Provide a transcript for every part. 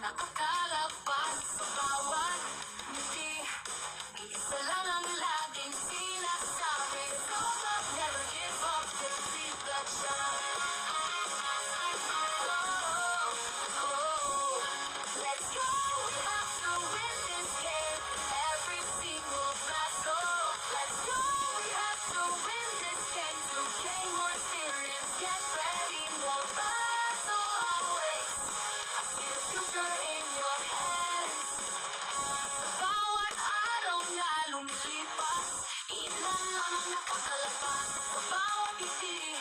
nakakalabas sa bawat ngiti. Iisa lang ang laging sinasabi, don't love, never give up, defeat the challenge. Let's go, we have to win this game, every single battle. Let's go, we have to win this game, to gain more experience, get ready, more battle always. I see the future in your hands. Sa bawat araw na lumilipas, ilan lang ang napakalabas. Sa bawat ngiti,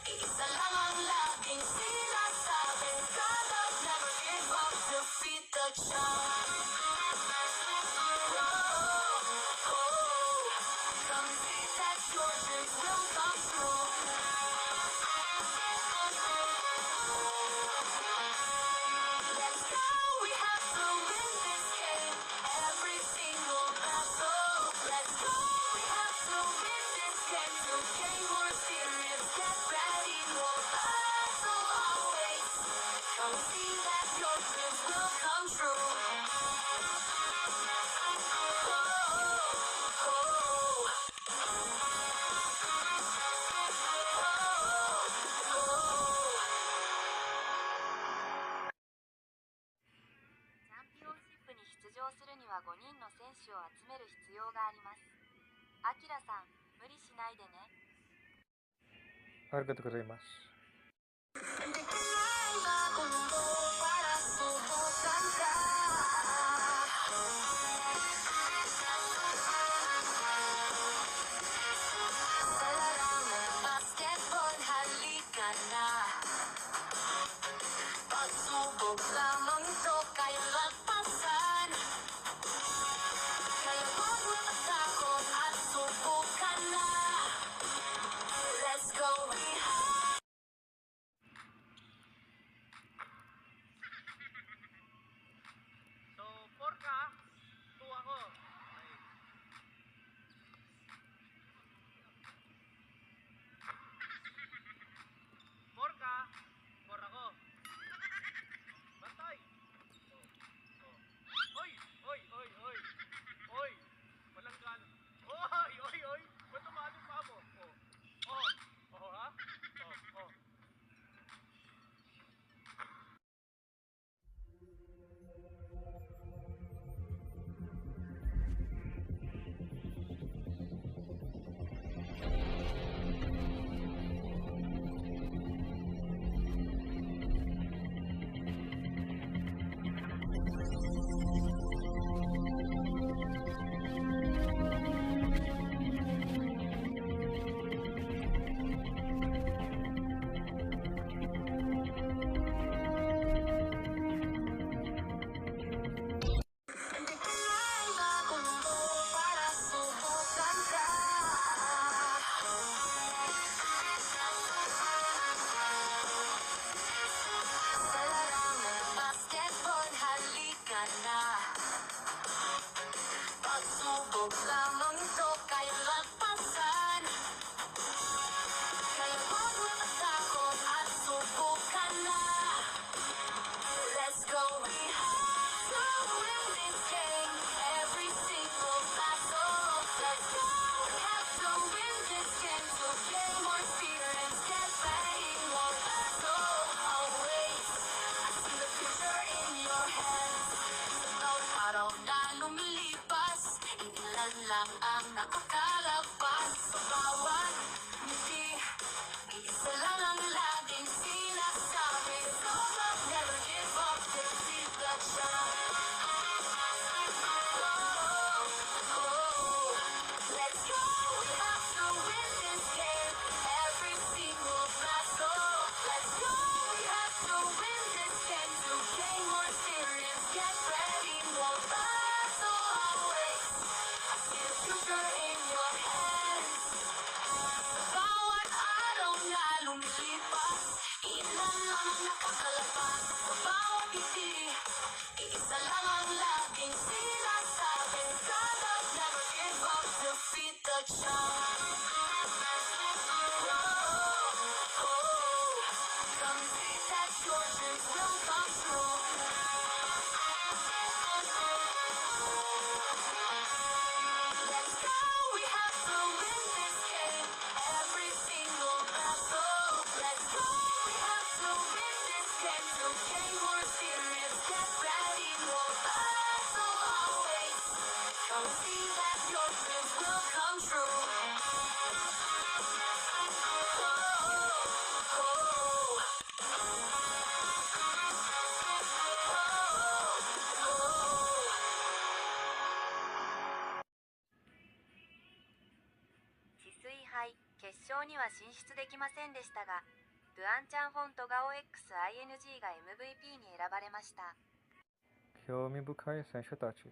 iisa lang ang laging sinasabi, God love, never give up, defeat the challenge. Come see that your dreams will come true. Let's go, we have to win this game, every single battle. Let's go, we have to win this game, to gain more experience, get ready, more battle always. Come see that your dreams will come true. Arigatou gozaimasu. Hindi ko na ibagong mundo para subukan ka. Sa larang ng basketball, halika na. Pagsubok lamang ito, kaya lagpasan. Kaya huwag matakot at subukan na. Let's go, we have 水杯決勝には進出できませんでしたが、ドゥアンチャンフォントガオ XING が MVP に選ばれました。 興味深い選手たち。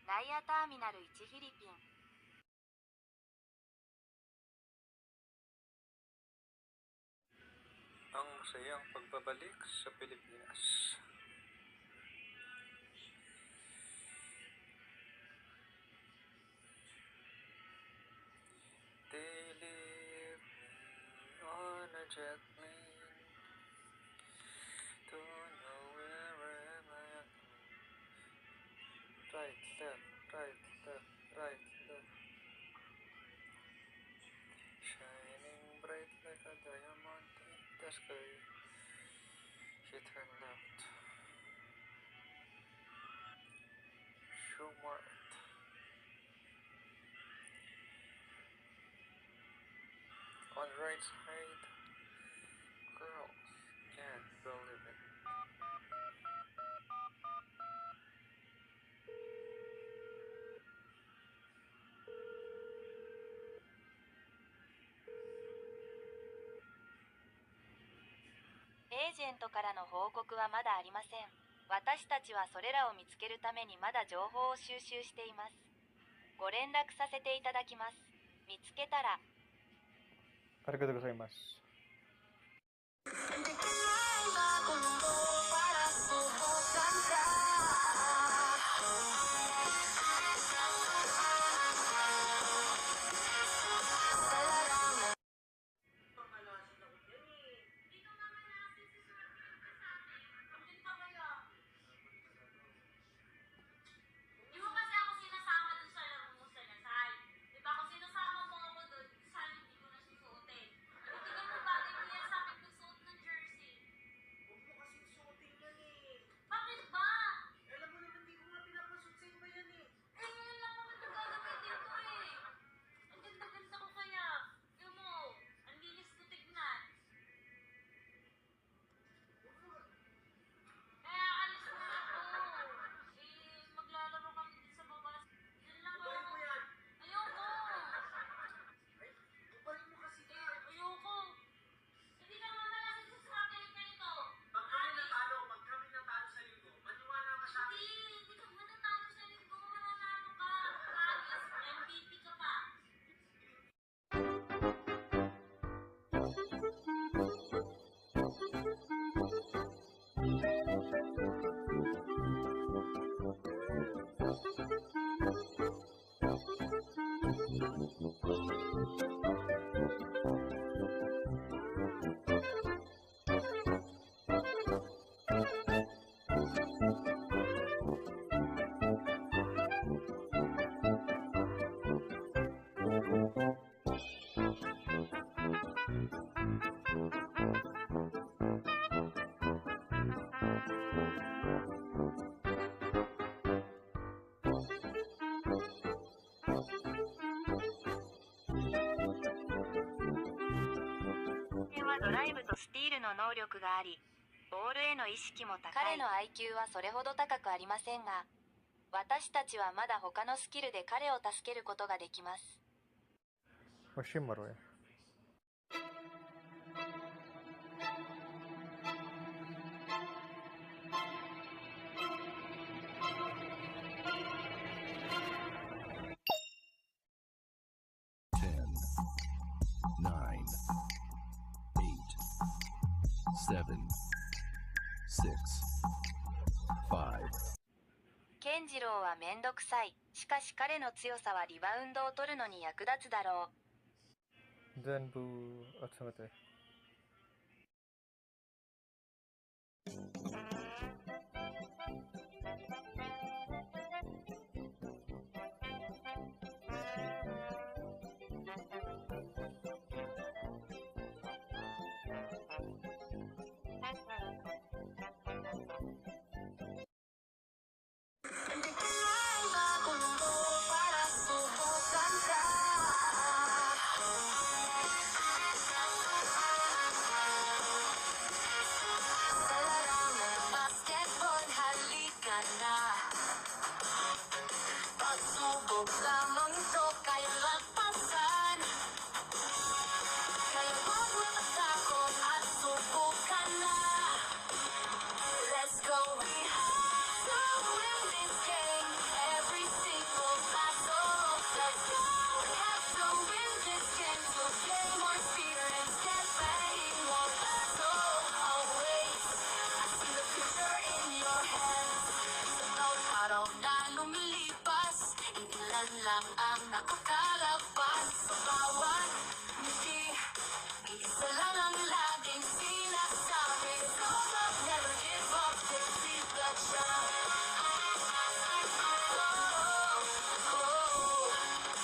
ライアターミナル1フィリピン。 Ang masayang pagbabalik sa Pilipinas. They leave me on a jet plane to nowhere am I at? Right, left, right, left, right, left. Shining bright like a diamond in the sky. She turned left. Shumart. On right side. Girls can't believe it.エージェントからの報告はまだありません。私たちはそれらを見つけるためにまだ情報を収集しています。ご連絡させていただきます。見つけたら。Arigatou gozaimasu. ドライブとスティールの能力があり、ボールへの意識も高い。彼の IQ はそれほど高くありませんが、私たちはまだ他のスキルで彼を助けることができます。वशी मरो यार. Nine, 8, 7, 6, 5. 健次郎はめんどくさい。しかし彼の強さはリバウンドを取るのに役立つだろう。全部अच्छा होता है. Pagsubok lamang ito kay lagpasan. Kaya huwag matakot at subukan na. Let's go, we have to win this game. Every single battle. Let's go, we have to win this game. To gain more experience, get ready, more battle. Always, I see the future in your hands. Sa bawat araw na lumilipas, ilan lang ang nakakalagpas. Sa bawat ngiti, isa lang ang laging sinasabi. Come up, never give up, defeat the challenge.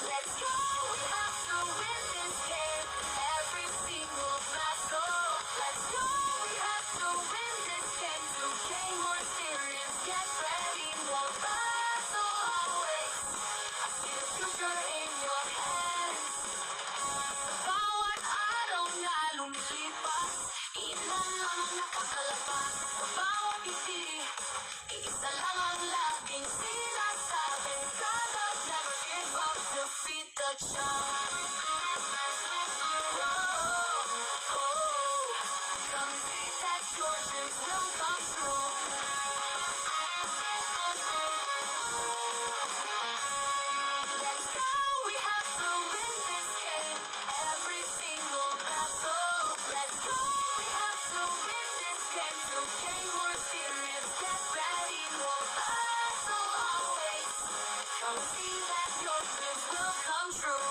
Let's go, we have to win this game. Every single battle. Let's go, we have to win this game. To gain more experience, get ready, more battle always. I see the future in your hands. Bawat araw na lumilipas, ilan lang ang nakakalabas. Sa bawat ngiti, iisa lang ang laging sinasabi. Stand up, never give up, defeat the challenge. Come see that your dreams will come true. Let's go, we have to win this game. Every single battle. Let's go, we have to win this game. To gain more experience, get ready, more battle always. Come see that your dreams will come true.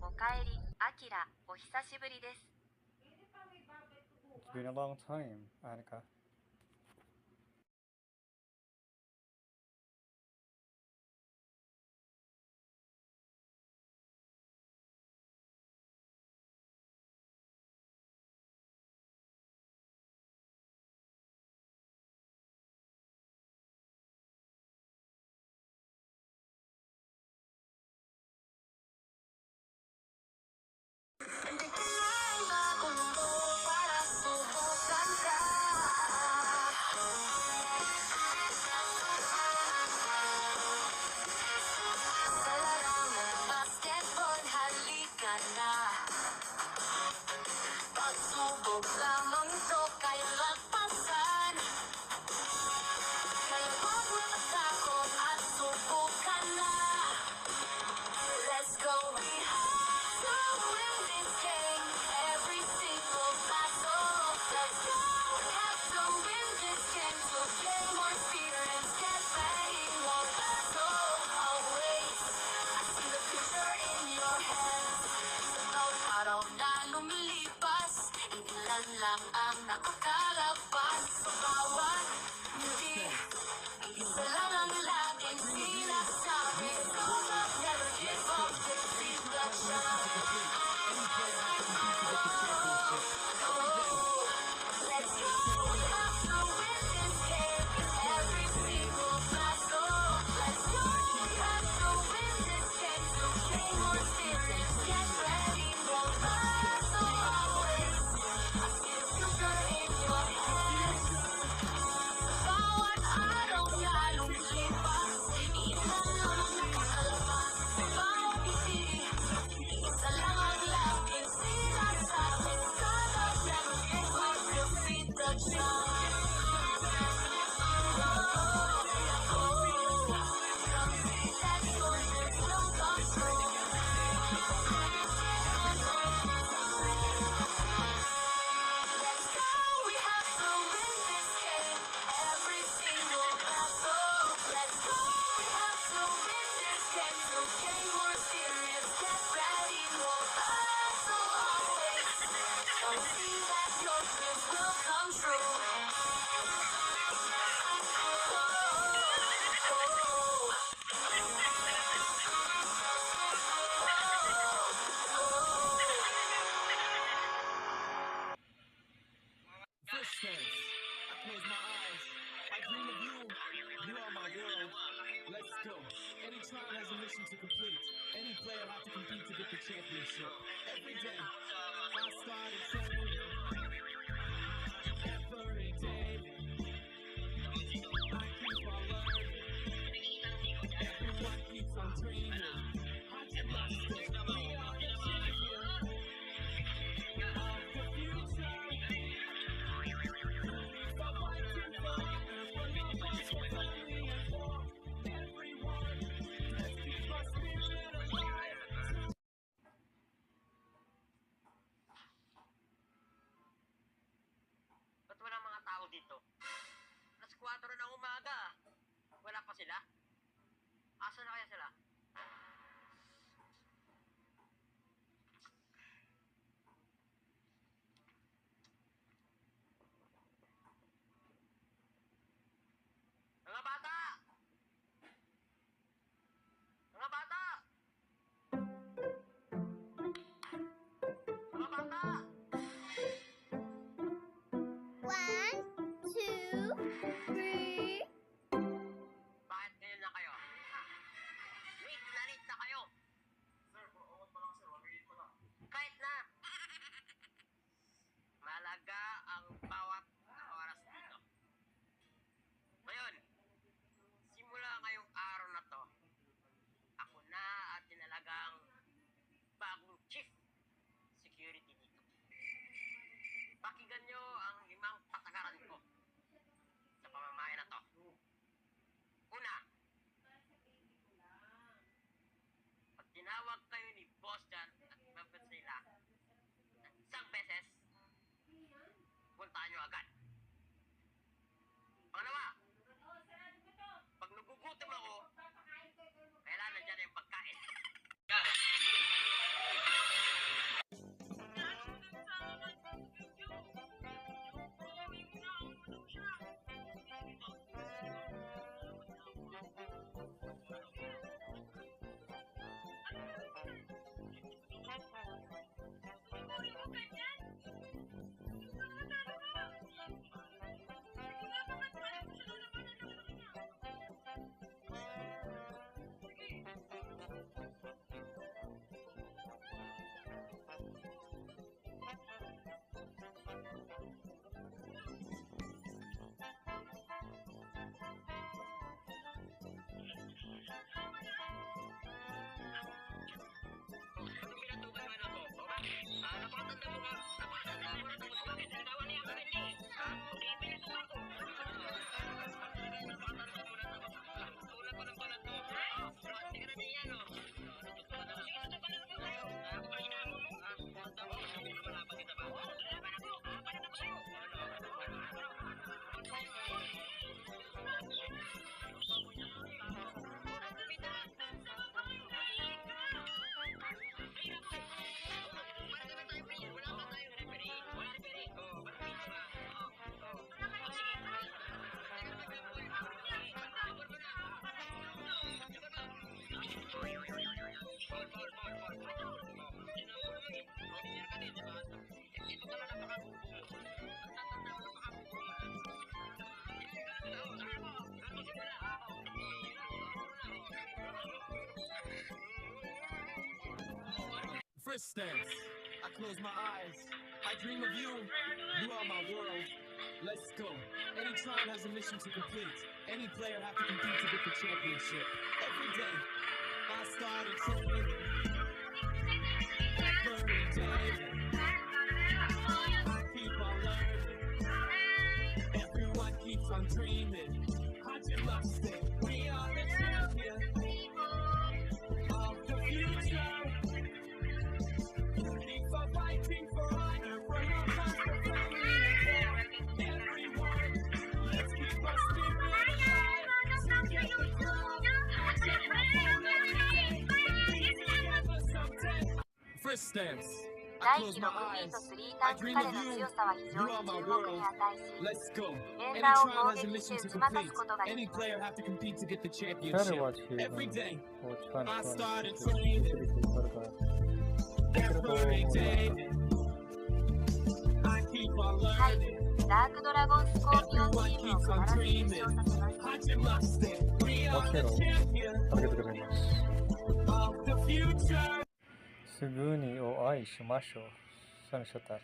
おかえり、アキラ、お久しぶりです。It's been a long time, Annika. Nandito lang ako mundo para subukan ka. Sa laro ng basketball, halika na. Pagsubok lamang ito, kaya lagpasan. Kaya huwag matakot at subukan na. Let's go, we have to win this game. Every single battle. Let's go, we have to win this game. To gain more experience, get ready, won't battle always. I see the future in your hands. Sa bawat araw na lumilipas, ilan lang ang nakakalabas. Sa bawat ngiti, isa lang ang laging sinasabi. Don't up, never give up, defeat the challenge. Let's go, we have to win this game. Every single battle. Let's go, we have to win this game. To gain more experience, get ready, won't battle always. I see the future in your hands. Bawat araw na lumilipas, ilan lang ang nakakalabas. Bawat ngiti, isa lang ang laging sinasabi. God of never give up, defeat the challenge. That's yours, there's no control. Let's go, we have to win this game. Every single battle. Let's go, we have to win this game. To gain more experience, get ready, won't battle always. Don't see that your dreams will come true. Fish tanks. I close my eyes. I dream of you. You are my world. Let's go. Any trial has a mission to complete. Any player has to compete to get the championship. Every day, I started training. Every day, I keep on learning. Everyone keeps on dreaming. I trust it. We are the champion of the future. Ba't walang mga tao dito? Alas 4 ng umaga. Wala pa sila? Asa na kaya sila? Mga bata! Mga bata! Mga bata! 1, 2, 3. Bakit ngayon na kayo? Wait na kayo! Sir, on pa lang sir, 1 minute pa lang. Kahit na! Malaga ang bawat oras dito. Ngayon, simula ngayong araw na to, ako na at tinalagang bagong chief security dito. Pakinggan nyo ang 5 patakaran ko sa pamamahay na to. Una, pag tinawag kayo ni Boss Jan at Mabot nila ng isang beses, puntaan nyo agad. Pangalawa, pag nagugutom ako, kailangan nandyan yung pagkain. First stance. I close my eyes. I dream of you. You are my world. Let's go. Any tribe has a mission to complete. Any player have to compete to get the championship. Every day, I started training. Every day, I keep on learning. Everyone keeps on dreaming. I just must say, we are the champions of the future. Keep on fighting for honor, for your country, family, and everyone. Let's keep our spirit alive. So get the crowd. Check my phone every day. Be together someday. First stance. I 大 close 輝 my の武 eyes. 器とスリータ I ンク dream 彼 of の you. 強さは非 You 常に are my 注目 world. に値し Let's go. ディフェ Any ンダーを tribe 攻 has a 撃 mission して to 打ち負か complete. すことがで Any きます player have to compete to get the 彼 championship. は中盤 Every day, こう力の I 人 started に training. スリスリ取るから Every day, I keep on はい learning. ダークドラゴンスコーピオンチームを必ず優勝させます I just must say, we オ are セロ the champions ありがとうございます of the future. すぐにお会いしましょうその人たち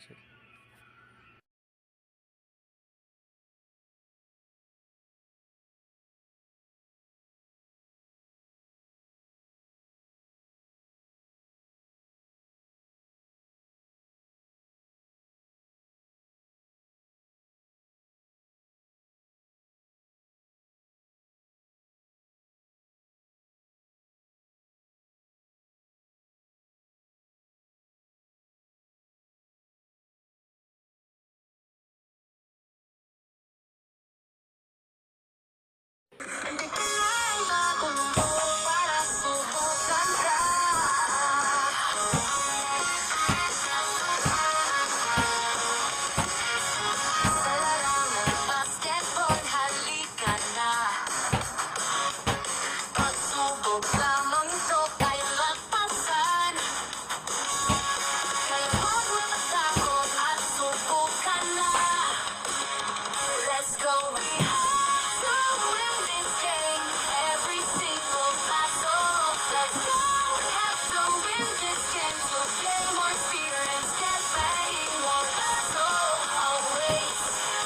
Let's go. We have to win this game. Every single battle. Let's go. We have to win this game. So gain more experience. Get ready. More battle. Always.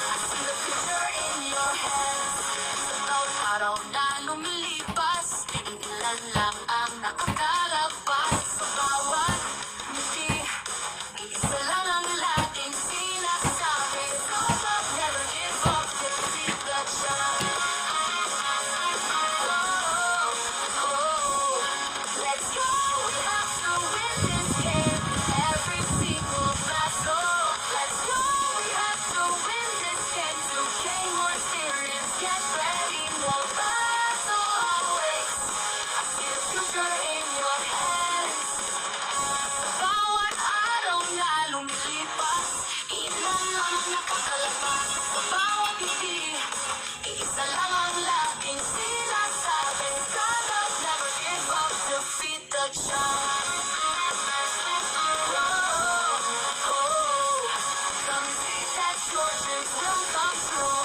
I see the future in your hands. Sa bawat araw na lumilipas, ilan lang ang nakakalabas. Sa bawat ngiti, isa lang ang laging sinasabi. Come up, never give up, defeat the challenge. Let's go, we have to win this game. Every single battle. Let's go, we have to win this game. To gain more experience, get ready, more battle always. I see the future in your hands. Bawat araw na lumilipas, ilan lang ang nakakalabas. Sa bawat ngiti, iisa lang ang laging sinasabi. Stand up, never give up, defeat the challenge. Come see that your dreams will come true.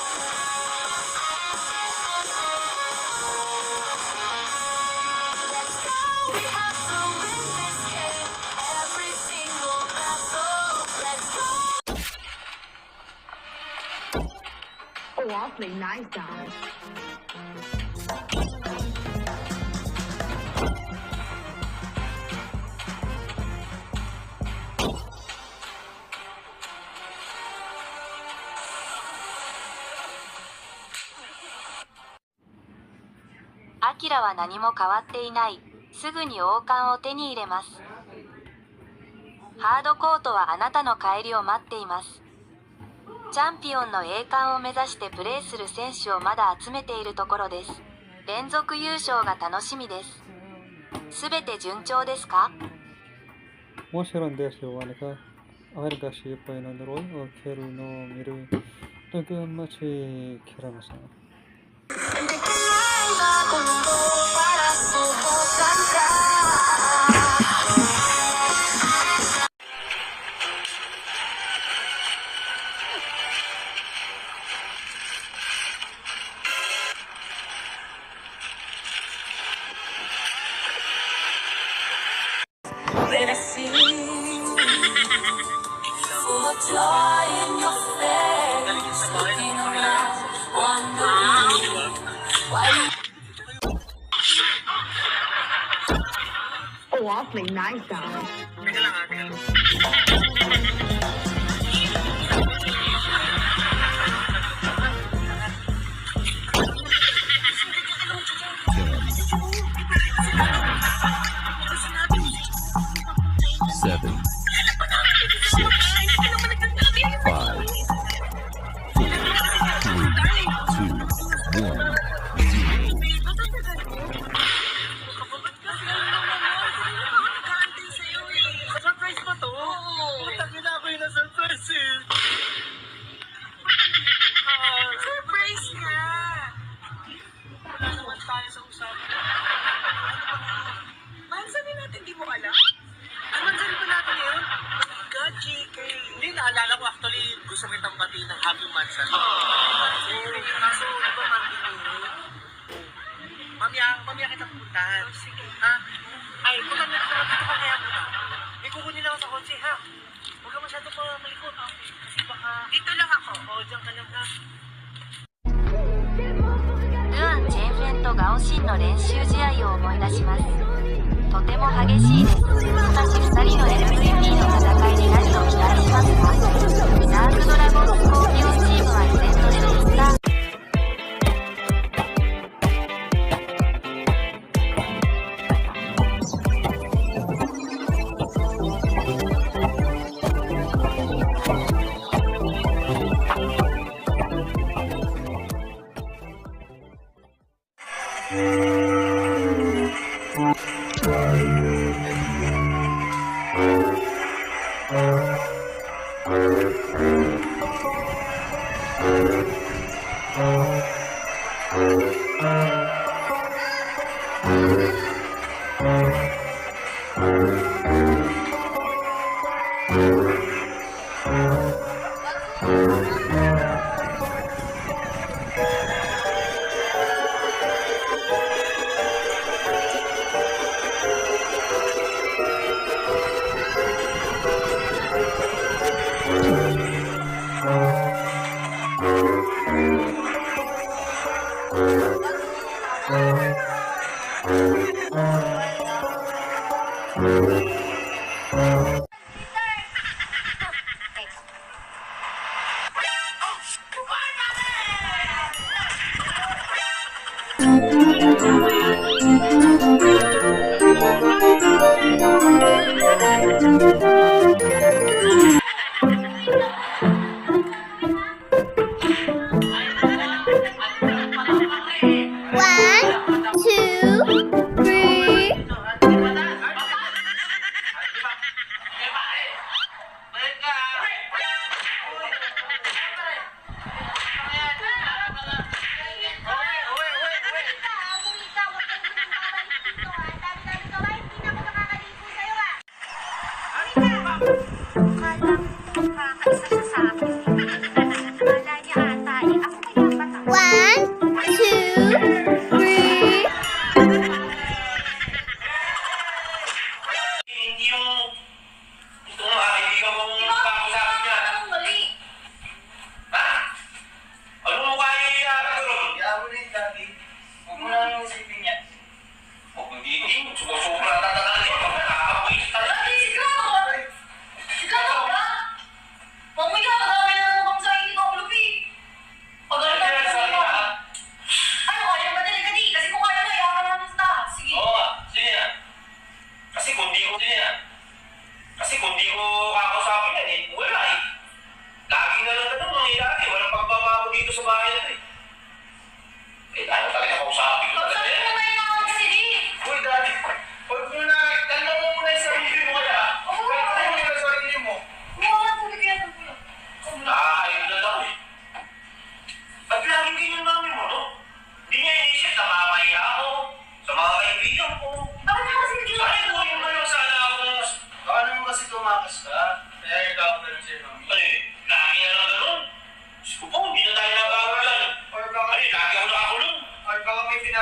Let's go, we have to win this game. Every single battle. Let's go. Oh, awfully nice, guys. アキラは何も変わっていない。すぐに王冠を手に入れます。ハードコートはあなたの帰りを待っています。チャンピオンの栄冠を目指してプレーする選手をまだ集めているところです。連続優勝が楽しみです。すべて順調ですか？ Muistelin desde ainakaan aikaisin painoin roin och kerron miri några matcher kerramassa. When I see full of joy in your face, looking around, wondering why you Oh, awfully nice, darling. Seven, six, 5, 4, 3, 2, 1, 0. Surprise ba to? Putang ina ako yung na-surprise eh. Surprise nga! Wala naman tayo sa usapan. Mansanin natin, di mo alam? Mansanin pa natin yun? God, JK. Hindi, naalala ko actually gusto kitang batiin ng Happy Mansan. Kaso, di ba mamaya kita pupuntahan. Ha? Ay, punta na dito ka kaya muna. May kukunin ako sa kotse, ha? Huwag ka masyado pa malikot. Kasi baka... Dito lang ako. Oo, dyan ka lang, ha? ルアン・チェンフェンとガオシンの練習試合を思い出します。とても激しいです。しかし2人の MVP の戦いに何を期待しますか？ダークドラゴンスコーピオンチームは依然としてスター Wait.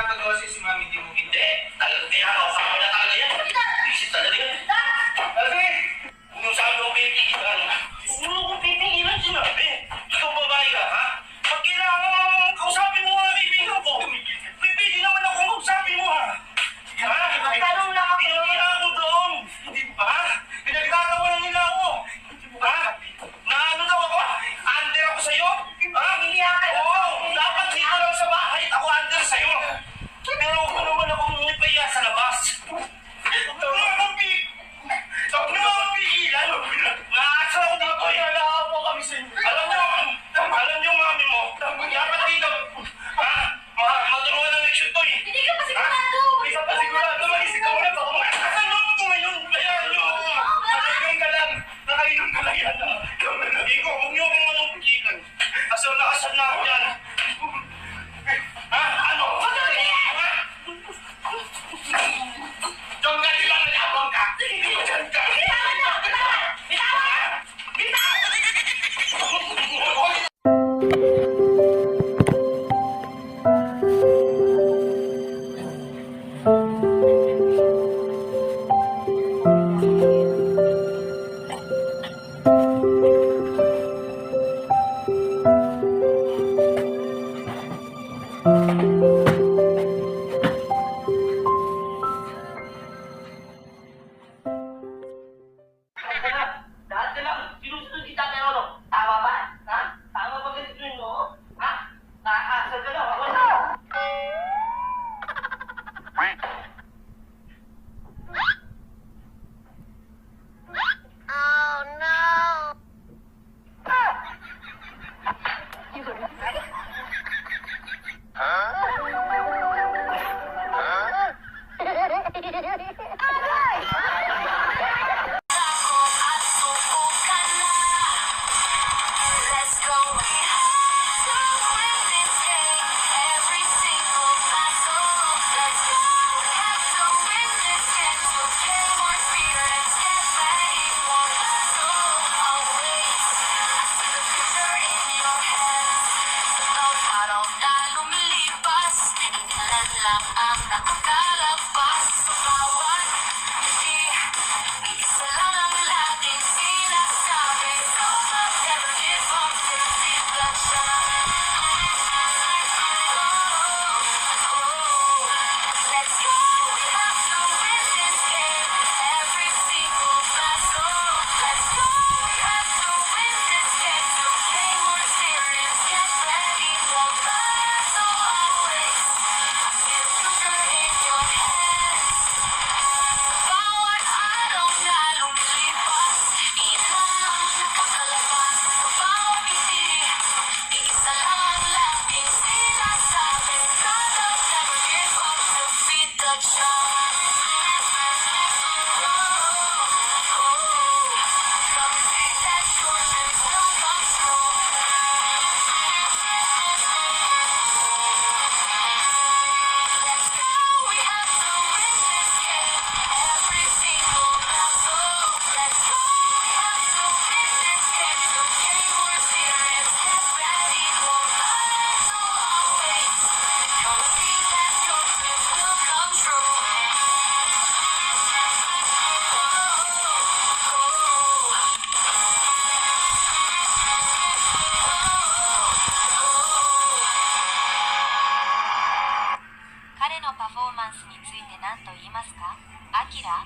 pinapagawa sa'yo si Mami Di mo hindi. Talagang pinapagawa na talaga yan. Visit talaga yan. Kasi, kung saan mo pipigilan, huwag mo kong pipigilan sinabi. Ikaw babae ka, ha? Pag kailangan kausapin mo mga kaibigan ko, pipili naman ako kausapin mo, ha? Ha? Tanong lang ako. Pinagkita ako doon. Hindi mo ba? Pinagtatawanan nila ako. Hindi mo ba? Naano daw ako? Under ako sa'yo? Ha? Hindi ako. Oo. Dapat dito lang sa bahay. Ako under sa'yo. Pero huwag mo naman akong nipaya sa labas. Huwag mo akong pigilan. Naasa ako dito eh. Nalawa mo kami sa inyo. Alam niyo, mami mo. Dapat dito. Ha? Maturuan ng leksyon to eh. Hindi ka pa sigurado. Hindi ka pa sigurado. Mag-isip ka muna. Kasalot ko ngayon. Bayaan niyo. Nakainom ka lang. Nakainom ka lang yan. Iko, huwag niyo akong anong pigilan. Asal na ako yan. Ha? Ano? Ha? Diyan ka di ba nalabang ka? Diyan ka. Bitawan na! Bitawan! Lahat na lang, sinusunod kita pero ano? Tama ba? Ha? Tama ba ganito yun mo? Ha? Nakakasal ka lang, ako na! Oh no! Ako at subukan na. Let's go. We have to win this game. Every single battle. Let's go. We have to win this game. To gain more experience, get ready for battle. Always. I see the future in your hands. Sa bawat araw na lumilipas, ilan lang ang nakakalabas. Sa bawat ngiti, isa lang ang laging sinasabi. Don't never give up, defeat the challenge. Let's go, we have to win this game. Every single battle. Let's go, we have to win this game. To gain more experience, get ready for battle. Always, I see the future in your hands. Bawat araw na lumilipas, ilan ang nakakalabas. Sa bawat ngiti, isa lang ang laging sinasabi. Don't never give up, defeat the challenge. Come see that your dreams will come true. Let's go, we have to win this game. Every single battle. Let's go, we have to win this game. To gain more experience, get ready for battle. Always, come see that your dreams will come true.彼のパフォーマンスについて何と言いますか？アキラ？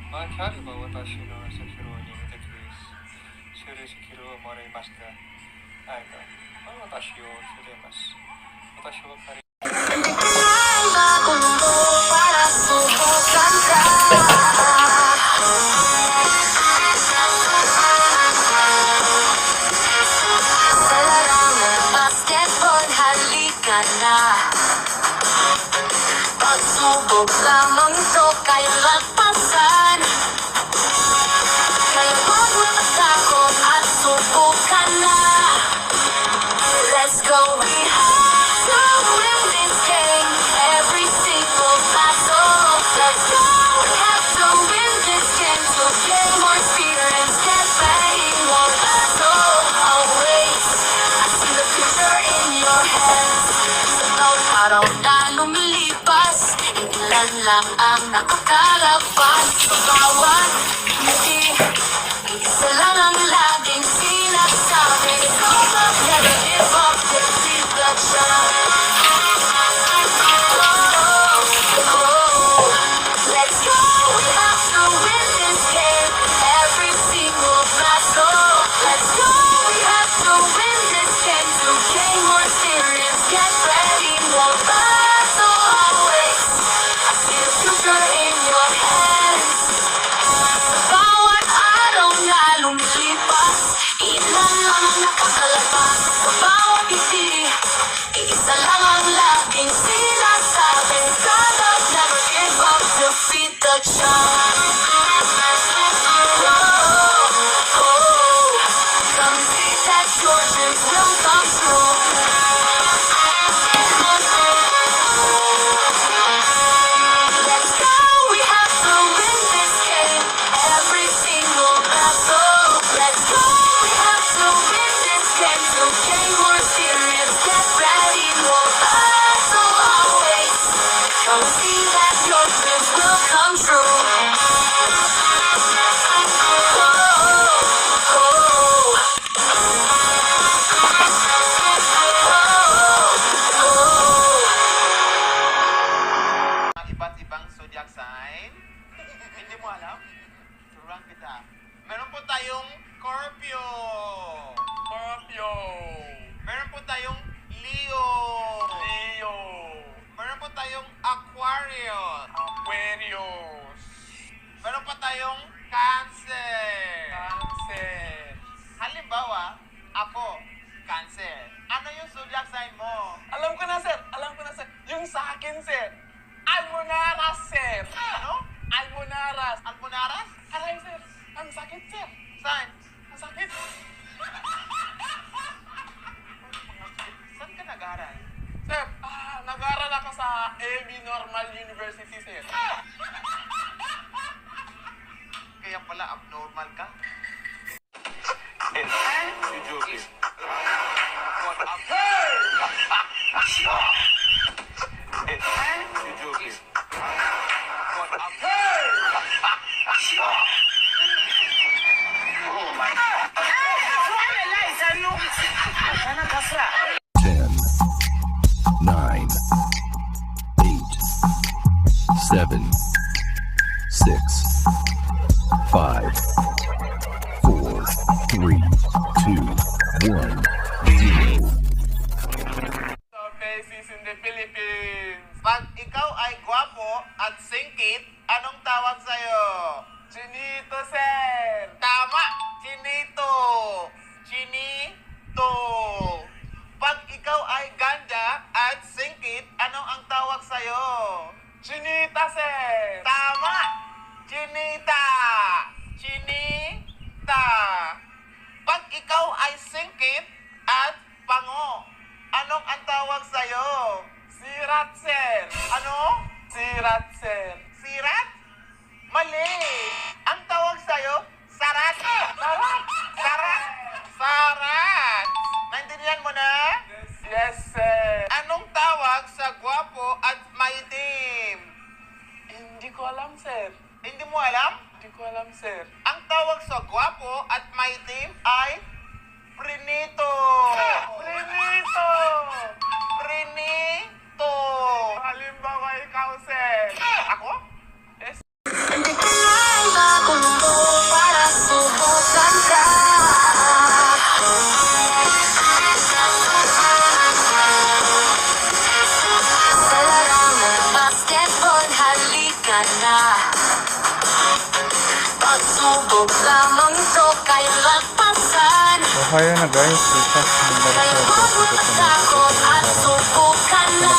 まあ、キャルは私の朝披露に向けて修理スキルをもらいました。はい、私を触れます。私は彼 Bagong mundo para subukan ka. Sa larangan basketball, halika na. Pagsubok lamang to kay lagpasan. Kaya huwag matakot at subukan na. Let's go, we have to win this game. Every single battle. Let's go, we have to win this game. To gain more experience, get ready for battle. Always, I see the future in your hands. Sa bawat araw na lumilipas, lumilipas, ilan lang ang nakakalagpas. Sa bawat ngiti, isa lang ang laging sinasabi. Don't never give up, defeat the challenge. Let's go, we have to win this game. Every single battle. Let's go, we have to win this game. To gain more serious, get ready, more battle always. I see the future in your hands. Bawat araw na lumilipas, ilan lang ang nakakalabas. Sa bawat ngiti, isa lang ang laging sinasabi. Gotta never give up, defeat the challenge. Come see that your dreams will come true. Let's go, we have to win this game. Every single battle. Let's go, we have to win this game. To gain more serious, get ready, more battle always. Come see that your dreams will come true. Ang iba't ibang zodiac sign. Hindi mo alam? Turuan kita. Meron po tayong Scorpio. Scorpio. Meron po tayong Leo. Leo. Meron po tayong Aquarius. Aquarius. Meron po tayong Cancer. Cancer. Halimbawa, ako, Cancer. Ano yung zodiac sign mo? Alam ko na, sir. Alam ko na, sir. Yung sa akin, sir. Almonaras, sir. Ano? Almonaras. Almonaras? Aray, sir. Ang sakit, sir. Saan? Ang sakit. Saan ka nag-aaral? Sir, nag-aaral ako sa AB Normal University, sir. Kaya pala abnormal ka? Ten, nine, eight, seven, six, five, four, three, two, one, zero. Sa basis in the Philippines. Pag ikaw ay gwapo at singkit, anong tawag sa'yo? Chinito, sir. Tama! Chinito! Chinito! Pag ikaw ay ganda at singkit, anong ang tawag sa'yo? Chinita, sir. Tama! Chinita! Chinita! Pag ikaw ay singkit at pango, anong ang tawag sa'yo? Sirat, sir. Ano? Sirat, sir. Sirat? Mali! Ang tawag sa'yo, sarat! Sarat! Sarat! Sarat! Naintindihan mo na? Yes, sir. Anong tawag sa gwapo at maitim? Hindi ko alam, sir. Hindi mo alam? Hindi ko alam, sir. Ang tawag sa gwapo at maitim ay prinito! Prinito! Prinito! Halimbawa, ikaw, sir. Ako? Yes. Hindi ko na ibagong mo para subukan ka. Sa larang ng basketball, halika na. Pagsubok lamang to kay lagpasan. Ohio na guys, isa sa number Kaya 7. huwag mo matakot at subukan na.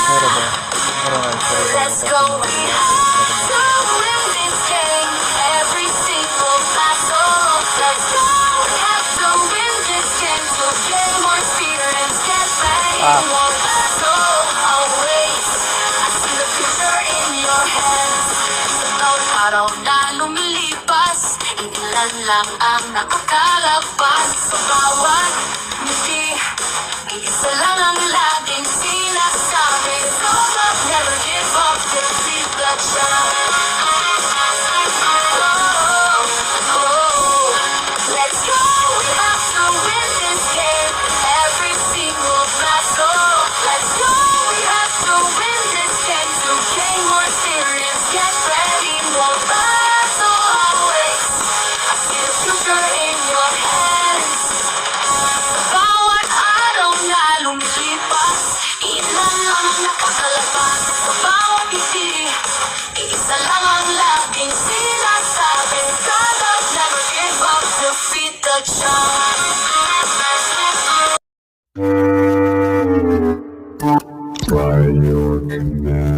Let's go, we have to win this game. Every single battle. Let's go, we have to win this game. To gain more experience, get ready, more battle always. I see the future in your hands. Sa bawat araw na lumilipas, ilan lang ang nakakalagpas. Sa bawat ngiti, isa lang ang laging sinasabi. Don't never give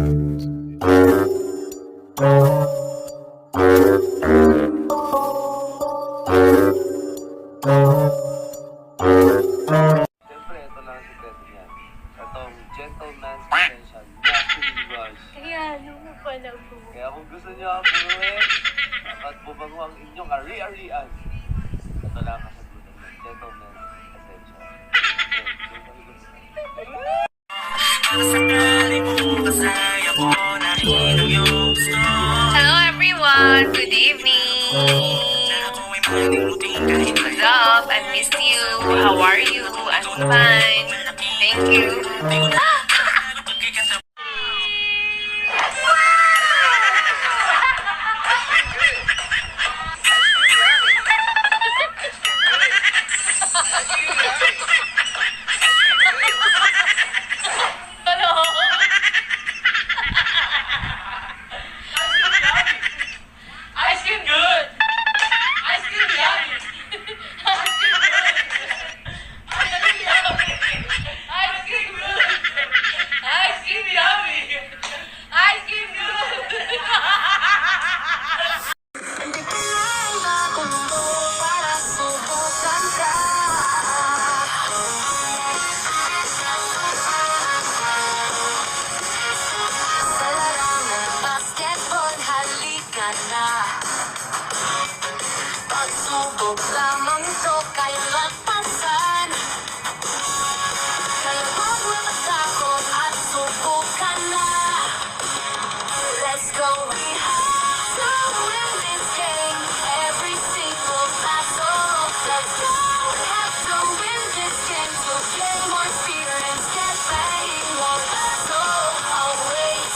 Siyempre, ito lang ang sikreto niya. Itong gentleman's essential, nothing rush. Kaya nung napala ko. Kaya kung gusto niyo ang puruin at bubango ang inyong ari-arian, ito lang ang kasagutan ng gentleman's essential. Hello everyone! Good evening! What's up? I missed you. How are you? I'm fine. Thank you. Ice cream good! Ice cream yummy! Ice cream good! Ice cream yummy! Ice cream good! Ice cream yummy! Ice cream good! Hindi kailangan kumundo para subukan ka. Sa larang ng basketball, halika na. Pagsubok lamang ito kay lagpasan. Kaya huwag matakot at subukan na. Let's go, we have to win this game. Every single battle. Let's go, we have to win this game. To gain more experience, get ready, more battle. Always,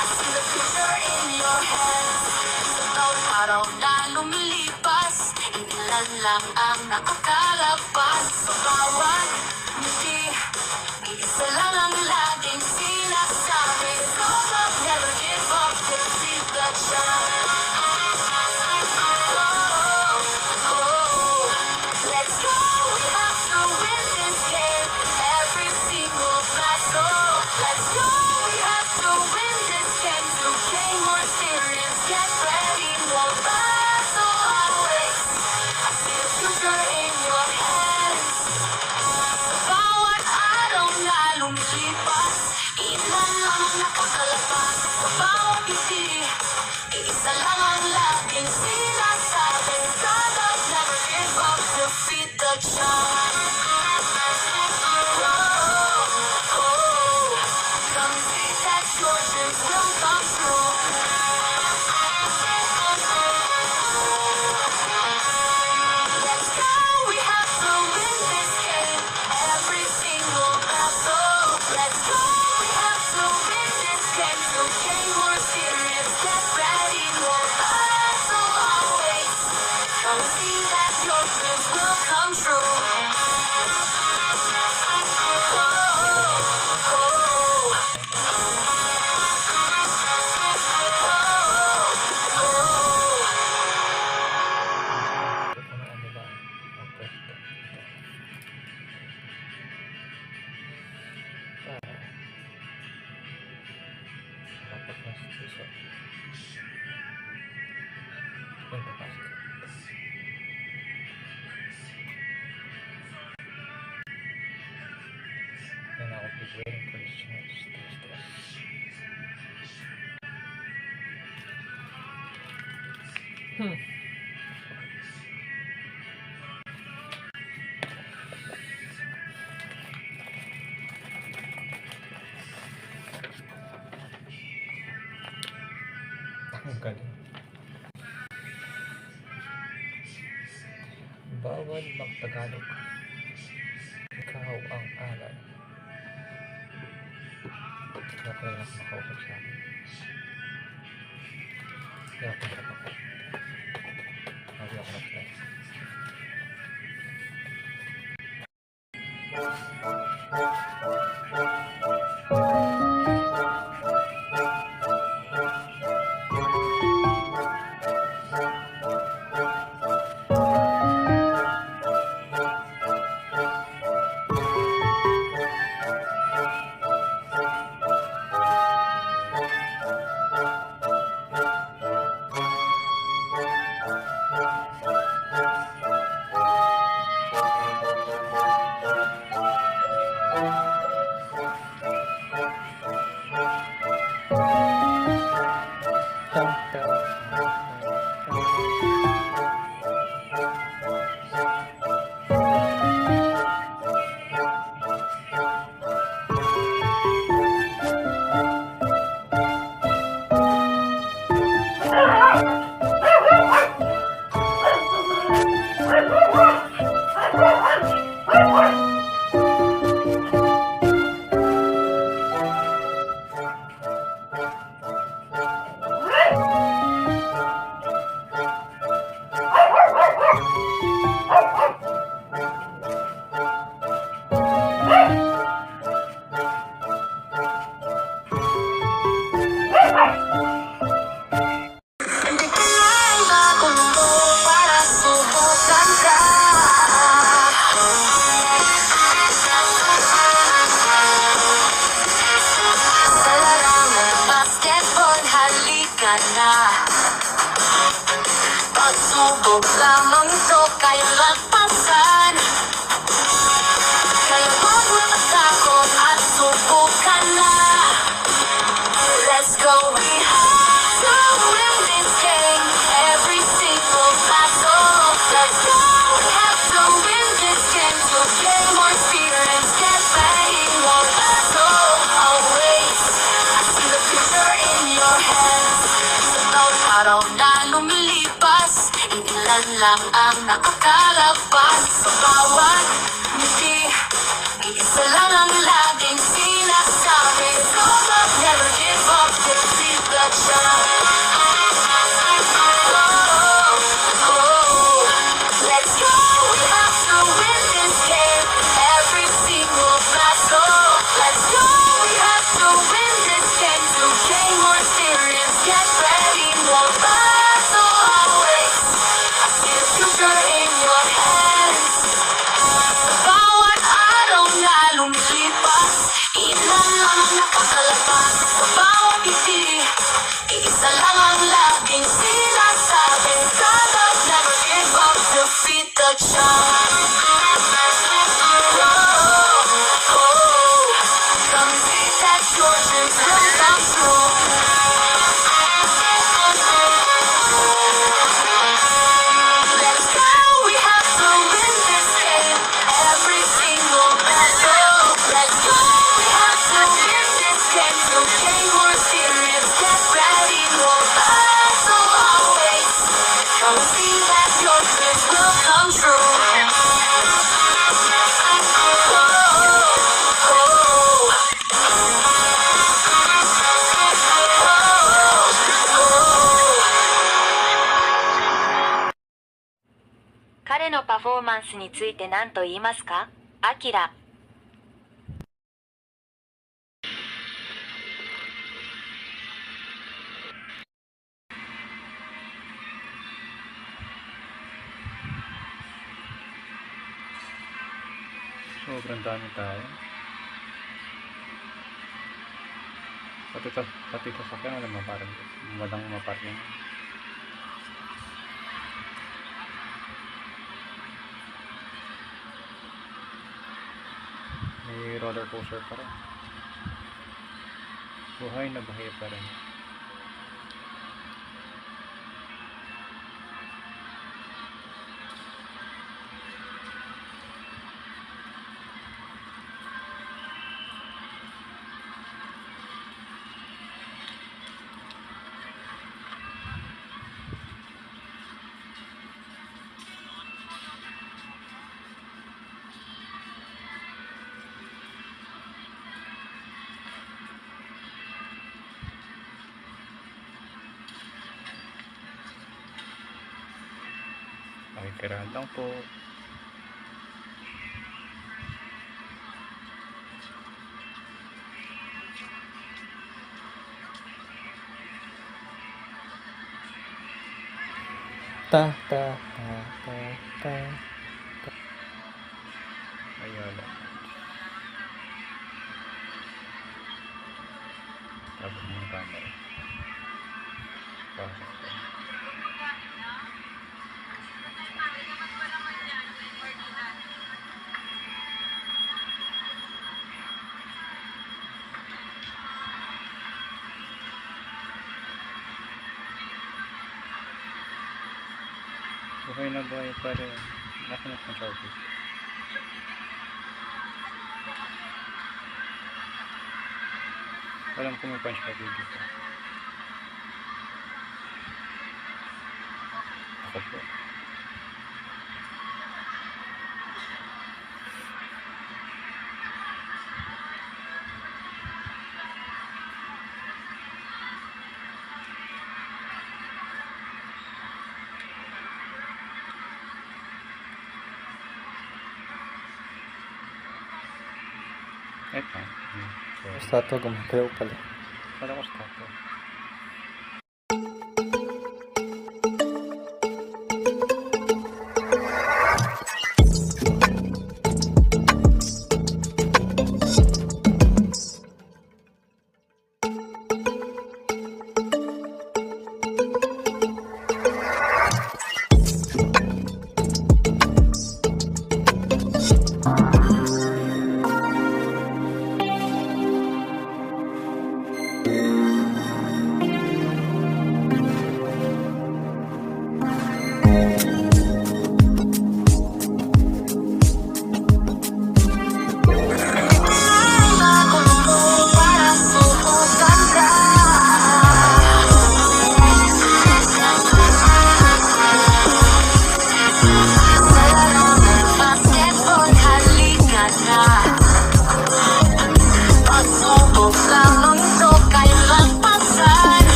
I see the future in your hands. Sa bawat araw na lumilipas, ilan lang ang nakakalabas. Sa bawat ngiti, isa lang ang laging sinasabi. Go up, never give up, defeat the challenge. Let's go, we have to win this game. Every single battle. Let's go, we have to win this game. To gain more experience, get ready, more battle always. I see the future in your hands. Bawat araw na lumilipas, ilan lang ang nakakalabas. Sa bawat ngiti, isa lang ang laging sinasabi. God up, never give up, defeat the challenge. Come see that your dreams will come true. Let's go, we have to win this game. Every single battle. Let's go, we have to win this game. To gain more experience, get ready, more battle always. Come see that your dreams will come true. And I'll be waiting for this chance to test this. Ang galing. Bawal magtagalog. Ikaw ang alay. Kaya pala na makausap sa akin. Kaya ako nakapag. Sabi ako na-flex. ka na. Pagsubok lamang ito kaya lagpasan. Kaya huwag makatakot at subukan na. Let's go, we have to win this game. Every single battle. Let's go, we have to win this game. To gain more experience, get ready, more battle. Always, I see the future in your hands. Sa bawat araw na lumilipas, ilan lang ang nakakalagpas. Sa bawat ngiti, isa lang ang laging sinasabi. Go up, never give up, defeat the challenge. Let's go, we have to win this game. Every single battle. Let's go, we have to win this game. To gain more experience, get ready, more battle always. I see the future in your hands. Sa bawat araw na lumilipas, ilan lang ang nakakalabas. Sa bawat ngiti, isa lang ang laging sinasabi. Stand up, never give up, defeat the challenge. Come see that your dreams will come true. Let's go, we have to win this game. Every single battle. Let's go, we have to win this game. To gain more experience, get ready, more battle always. Come see that your dreams will come true.彼のパフォーマンスについて何と言いますか？アキラ。Sobrang dami tayo. Pati sasakyan, alam mo, parang walang maparking. May roller coaster pa rin. Buhay na buhay pa rin. Pakikirahan lang po. Ta ta ta ta ta. Ayala. Tapos ng camera. Pasok. Buhay na buhay pa rin. Nakanap ng charges. Alam ko may punch pa dito. Ako po. Eto. Statue gumagalaw pala. Wala ko statue.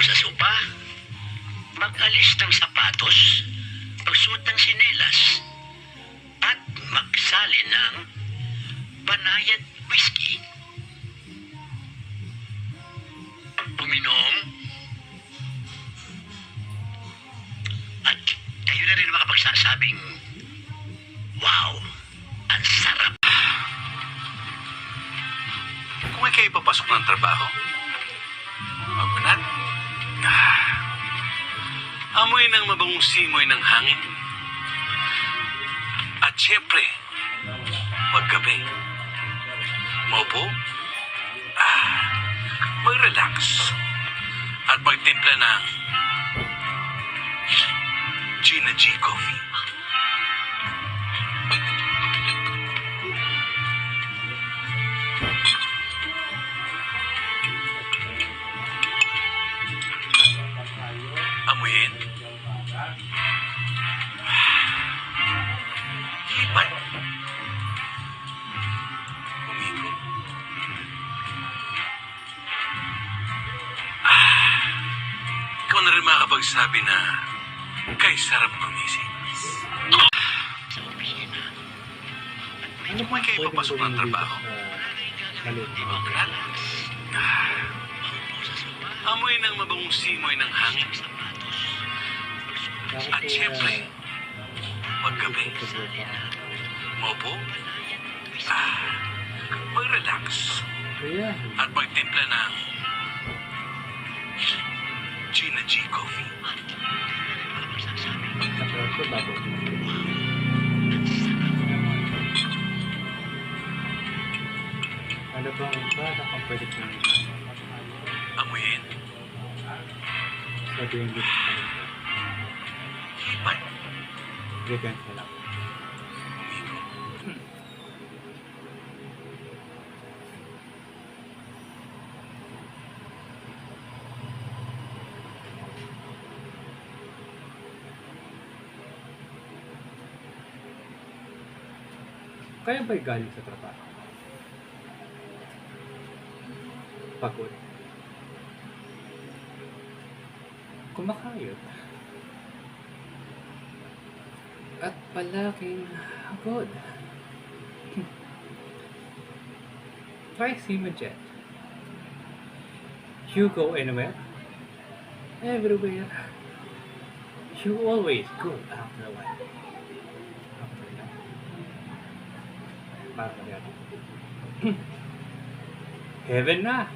sa sopa, mag-alis ng sapatos, pagsuot ng sinelas, at magsali ng banayad whiskey. Uminom, at kayo na rin makapagsasabing, wow, ang sarap. Kung kayo papasok ng trabaho, magunat, amoy ng mabangong simoy ng hangin, at syempre, maggabi, maupo, mag-relax, at magtimpla ng Gina G Coffee. Amuyin. Hipan. Umikot. Ikaw na rin makakapagsabi na kay sarap gumising. Sa opisina. Kung kayo papasok ng trabaho, mag-relax. Amoy ng mabangong simoy ng hangin. At syempre, maggabi, maupo, mag-relax, at magtimpla ng Gina G Coffee. Ano bang bata kang pwede kong Amuyin. sabihin dito sa kanila? Hipan. Vegan ka lang. Kaya ba'y galing sa trabaho? Pagod. Kumakayod. At palaking hagod. Try Simajet. You go anywhere, everywhere. You always go after a while. After a while. Parang yan. Heaven na!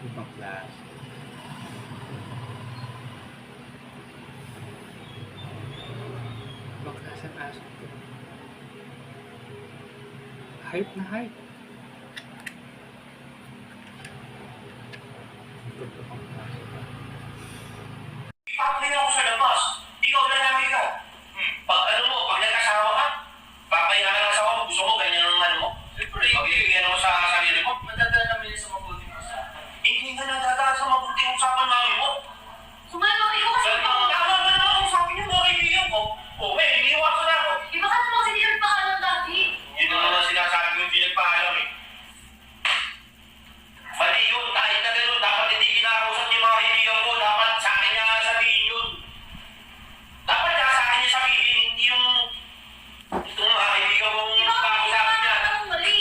Ibang class. Ibang class ang aso ko. Hype na hype. Papayin ako sa labas. Ikaw na namin ka. Pag ano mo, pag nag-asawa ka, papayin ka ng asawa mo, gusto mo, ganyan ang ano mo. Siyempre, pagbibigyan mo sa sarili mo. Madadala namin sa mabuting usapan. Hindi ka nadadaan sa mabuting usapan namin mo. Sumama ikaw kasi Tama ba naman ang sabi niyo mga kaibigan ko? O, iniiwasan na ako. Iba ka naman kasi di nagpaalam dati. Yun naman ang sinasabi ko hindi nagpaalam eh. Mali yun, kahit na gano'n, dapat hindi kinakausap yung mga kaibigan ko, dapat sa akin niya sabihin yun. Dapat niya sa akin niya sabihin, hindi yung itong mga kaibigan kong Di ba kasi kakausapin niya. ang mali?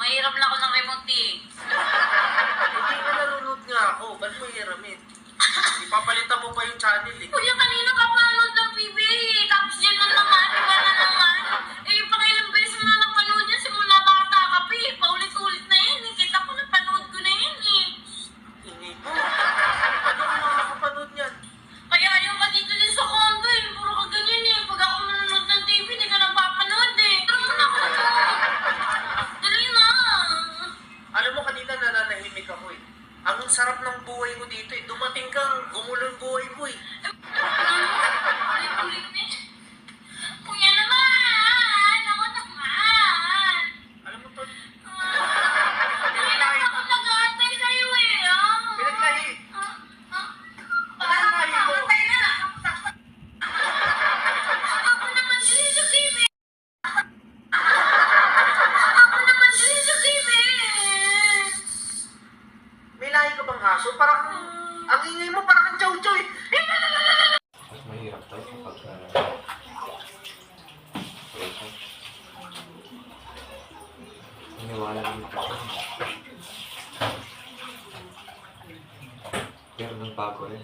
Mahirap lang ako ng remote eh. Hindi nga nanonood nga ako. Ba't mo hiramin? Ipapalitan mo pa yung channel eh. Kuya, kanina ka panood ng PBA eh. Tapos yan na naman, iba na naman. Eh, yung pangilang beses mo na napanood yan, simula bata ka pa eh. Paulit-ulit na yan eh. Kita ko napanood ko na yan eh. Hindi po. Ano ang makakapanood niyan? Kaya ayaw ka dito din sa condo eh. Puro ka ganyan eh. Pag ako nanonood ng TV, hindi ka napapanood eh. Tara mo na ako. Dali na. Alam mo, kanina nananahimik ako eh. Ang sarap ng buhay ko dito eh. Dumating kang gumulo yung buhay ko eh. Ulit-ulit na eh. Kuya naman. Ako naman. Alam mo, Tol, Hindi na ako nag-aantay sa'yo eh. pinaglahi. Patay na. Ako naman din sa TV. Ako naman din sa TV. May lahi ka bang aso? Parang, ang ingay mo parang kang chow-chow eh. Mas mahirap daw kapag iniwala naman kasi. Pero nang bago rin.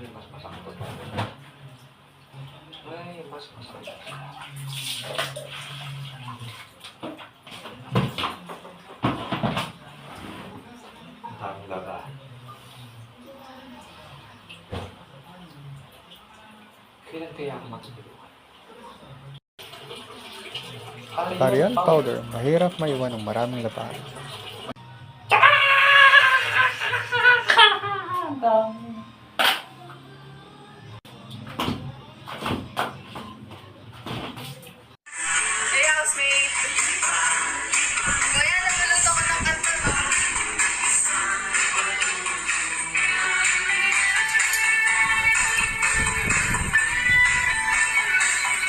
Ay, mas masakot. Ay, mas masakot. Ang daming labahan. Kailan kaya ako matutulungan? Tarian powder, mahirap maiwan ng maraming labahan. Hey, housemate. Kuya, nagluluto ko ng kanta mo.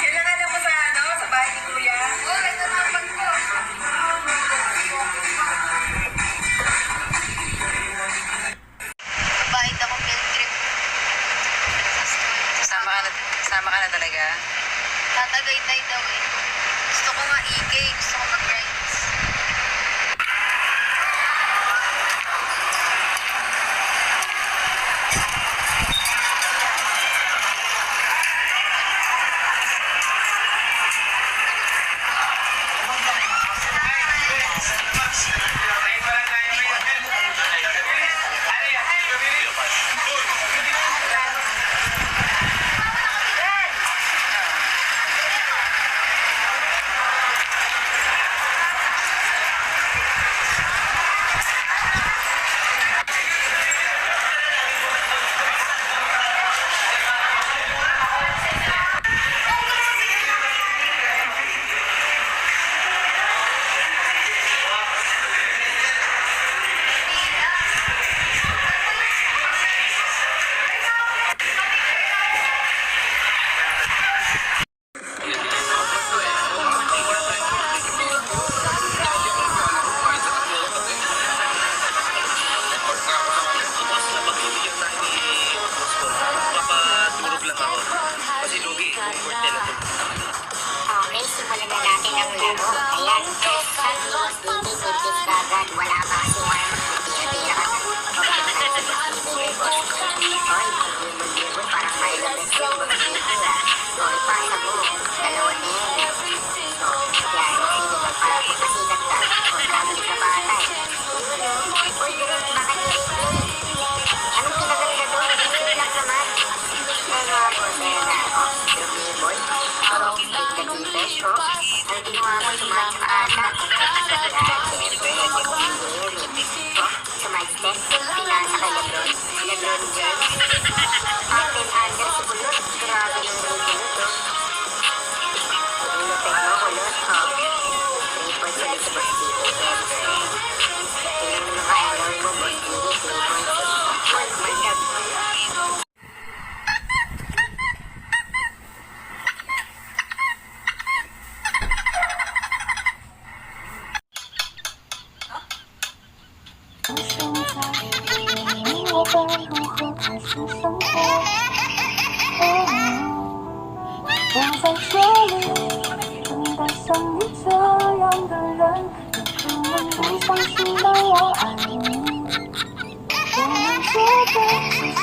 Kailangan mo sa bahay ni Kuya? Oo, ito naman ko. Mabait ako field trip. Sama ka na talaga? Tatagaytay daw eh. Gusto ko nga ikay, gusto ko mag-rides. Okay, simulan na natin ang laro. Ayan, sabi mo, baby, bibis ka agad. Wala pa kasi one. Tira-tira ka na. Oy, bibig-bibig, parang may labas ka. Oy, pasa mo. Dalawa din. Yan, sige, magpapasikat ka. O, kamali ka pa atay. Uy, baka nilipin. Anong kinagal ka doon? Nilipin lang naman. Ano ako, sa'yo na ako. Lumiboy. Beso, ang ginawa mo sumayo ka ata. Sumagstep, pinasa kay Lebron. Lebron James. Captain Under sa bulot. Grabe ng bulot. 在这里，等待像你这样的人，你不能不相信的我爱你，不能觉得这是一切。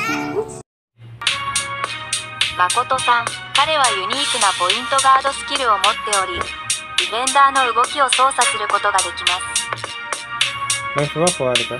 誠さん、彼はユニークなポイントガードスキルを持っており、ディフェンダーの動きを操作することができます。 May suwakuwari ka?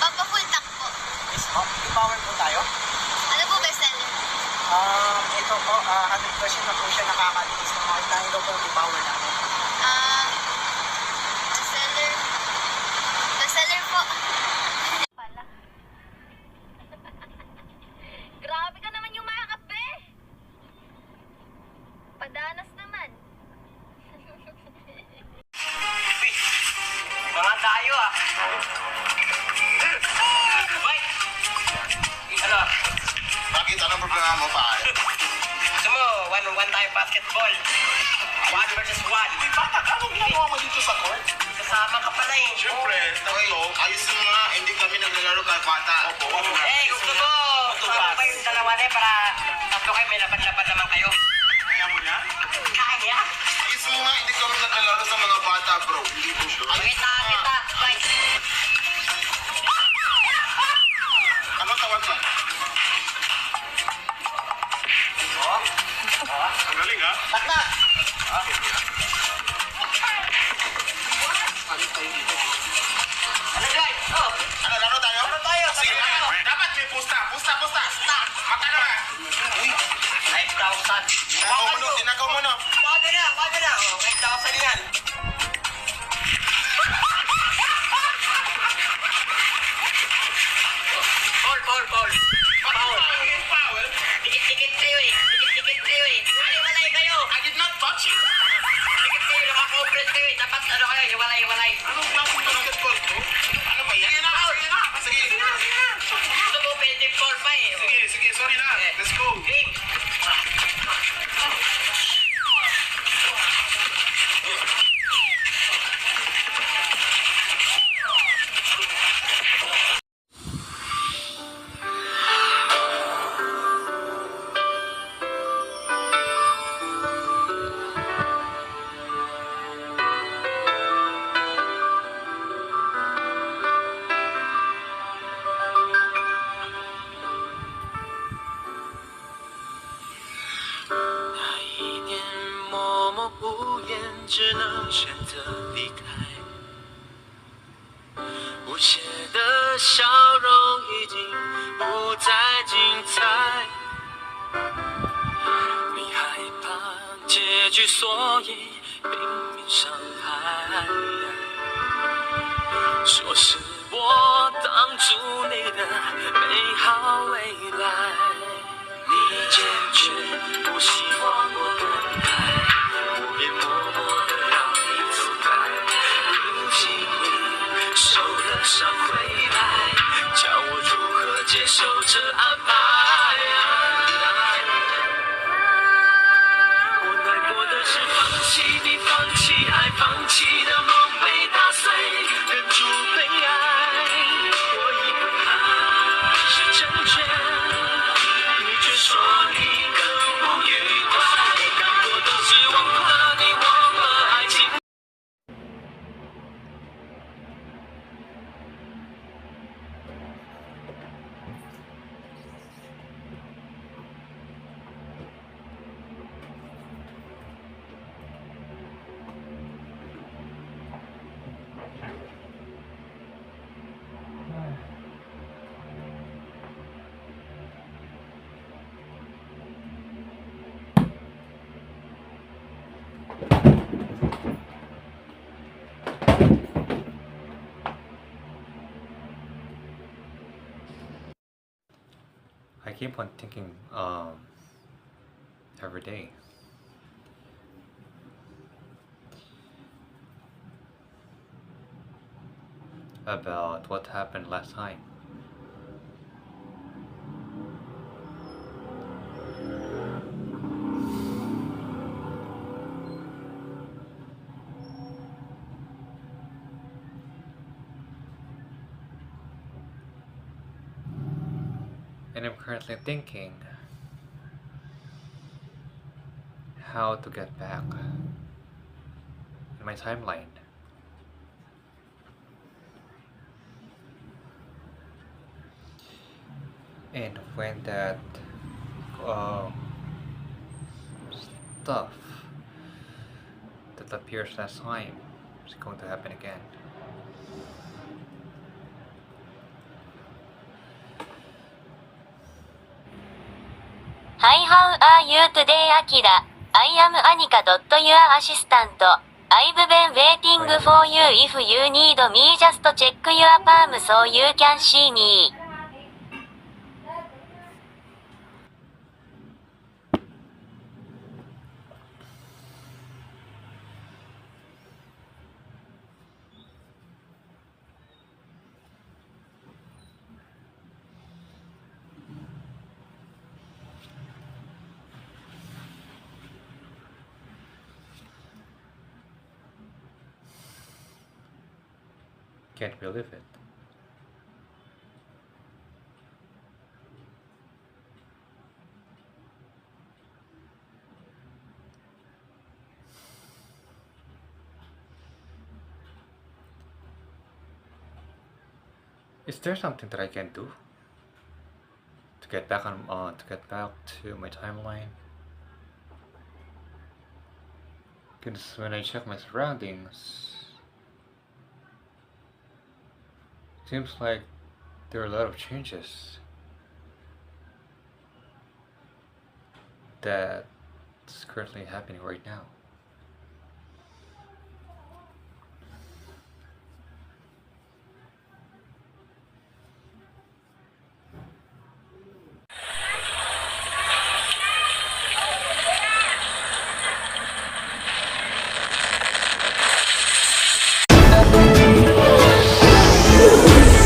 Papa-full tank po. Mismo? I-power po tayo? Ano po bestseller? Ito po, 100% na po siya nakakalitis ng mga dahil daw po i-power namin. Bestseller. Bestseller po. Pala. Grabe ka naman yung mga kape. Padanas naman. Mga tayo Wait! Ano? Bakit? Anong problema mo, pare? Gusto mo, one-on-one tayo basketball. 1 versus 1. Uy, bakit? Anong ginagawa mo dito sa court? Kasama ka pala eh. Siyempre, tatlo, ayos mo nga, hindi kami naglalaro kahit bata. Opo, Gusto mo, kasama pa yung dalawa na para tatlo kayo, may laban-laban naman kayo. Kaya mo na? Kaya? Ayos mo nga, hindi kami naglalaro sa mga bata, bro. Hindi po sure. Kita. Wait. Anong tawag ba? Ang galing, ha? Takna! Ano guys? Ano, laro tayo? Laro tayo. Sige na. Dapat may pusta. Magkano na? 5,000. Tinakaw mo no. Wag na. 5,000 yan. Foul. Foul? Dikit kayo eh. Hiwalay kayo. I did not touch you. Dikit kayo, nakaka-operate kayo eh. Dapat ano kayo, hiwalay. Anong klaseng basketball to? Ano ba yan? Sige na. Gusto mo, pwede 4 pa eh. Sige, sorry na. Let's go. Game. keep on thinking every day about what happened last time. And I'm currently thinking how to get back in my timeline. And when that stuff that appears last time is going to happen again. Hi, how are you today, Akira? I am Anika. Your assistant. I've been waiting for you. If you need me, just check your palm so you can see me. Can't believe it. Is there something that I can do to get back to my timeline? Because when I check my surroundings, seems like there are a lot of changes that's currently happening right now.